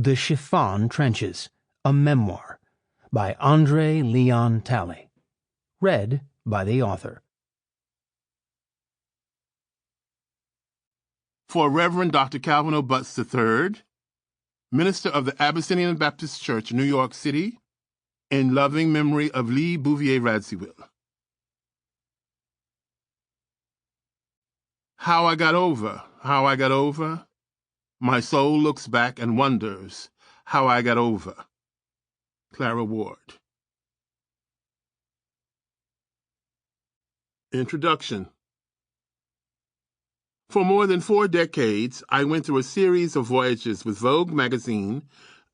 The Chiffon Trenches, a Memoir, by André Leon Talley. Read by the author. For Reverend Dr. Calvin O. Butts III, minister of the Abyssinian Baptist Church, New York City, in loving memory of Lee Bouvier Radziwill. How I got over, my soul looks back and wonders how I got over. Clara Ward. Introduction. For more than 4 decades, I went through a series of voyages with Vogue magazine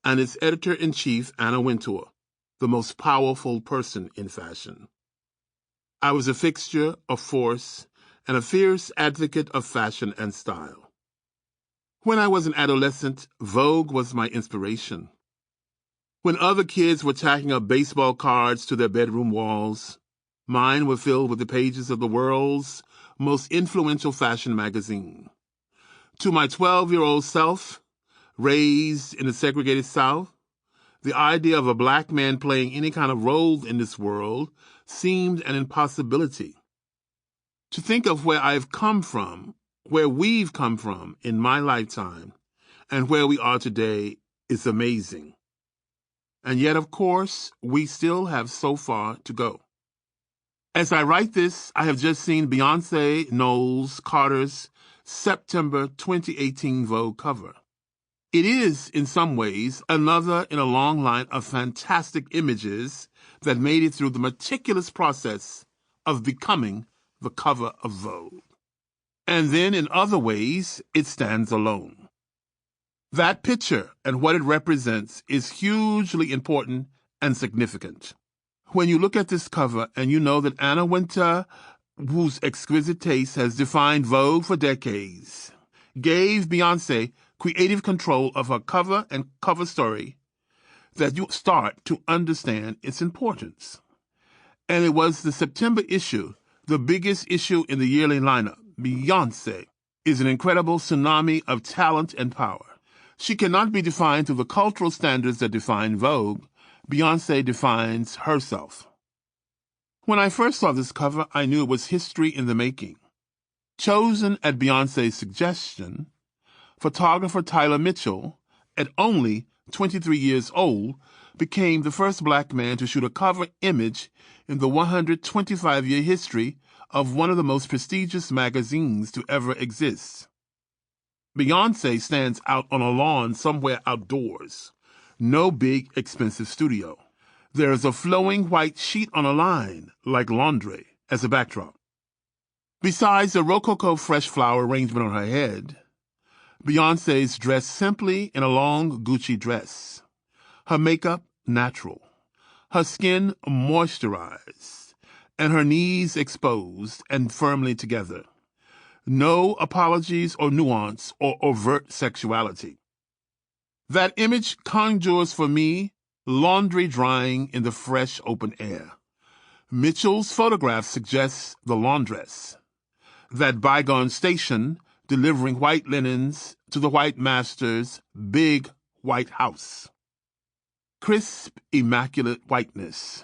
and its editor-in-chief, Anna Wintour, the most powerful person in fashion. I was a fixture, a force, and a fierce advocate of fashion and style. When I was an adolescent, Vogue was my inspiration. When other kids were tacking up baseball cards to their bedroom walls, mine were filled with the pages of the world's most influential fashion magazine. To my 12-year-old self, raised in the segregated South, the idea of a black man playing any kind of role in this world seemed an impossibility. To think of where I've come from, where we've come from in my lifetime, and where we are today is amazing. And yet, of course, we still have so far to go. As I write this, I have just seen Beyoncé Knowles Carter's September 2018 Vogue cover. It is, in some ways, another in a long line of fantastic images that made it through the meticulous process of becoming the cover of Vogue. And then, in other ways, it stands alone. That picture and what it represents is hugely important and significant. When you look at this cover and you know that Anna Wintour, whose exquisite taste has defined Vogue for decades, gave Beyoncé creative control of her cover and cover story, that you start to understand its importance. And it was the September issue, the biggest issue in the yearly lineup. Beyoncé is an incredible tsunami of talent and power. She cannot be defined through the cultural standards that define Vogue. Beyoncé defines herself. When I first saw this cover, I knew it was history in the making. Chosen at Beyoncé's suggestion, photographer Tyler Mitchell, at only 23 years old, became the first black man to shoot a cover image in the 125-year history of one of the most prestigious magazines to ever exist. Beyoncé stands out on a lawn somewhere outdoors. No big, expensive studio. There is a flowing white sheet on a line, like laundry, as a backdrop. Besides the rococo fresh flower arrangement on her head, Beyoncé's dressed simply in a long Gucci dress. Her makeup, natural. Her skin, moisturized, and her knees exposed and firmly together. No apologies or nuance or overt sexuality. That image conjures for me laundry drying in the fresh open air. Mitchell's photograph suggests the laundress, that bygone station delivering white linens to the white master's big white house. Crisp, immaculate whiteness.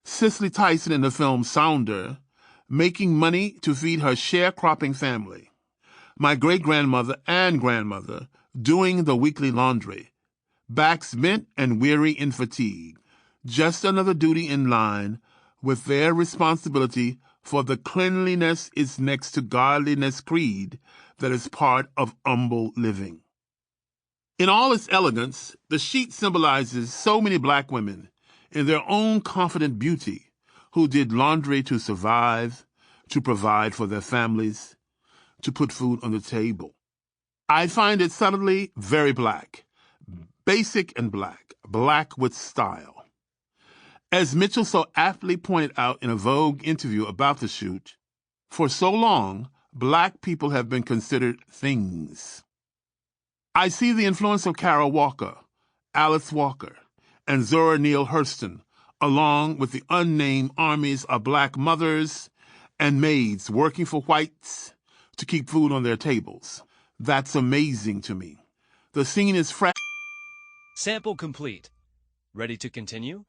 Cicely Tyson in the film Sounder, making money to feed her sharecropping family. My great-grandmother and grandmother doing the weekly laundry, backs bent and weary in fatigue, just another duty in line with their responsibility for the cleanliness is next to godliness creed that is part of humble living. In all its elegance, the sheet symbolizes so many black women in their own confident beauty who did laundry to survive, to provide for their families, to put food on the table. I find it subtly very black, basic and black, black with style. As Mitchell so aptly pointed out in a Vogue interview about the shoot, for so long, black people have been considered things. I see the influence of Carol Walker, Alice Walker, and Zora Neale Hurston, along with the unnamed armies of black mothers and maids working for whites to keep food on their tables. That's amazing to me. The scene is fresh. Sample complete. Ready to continue?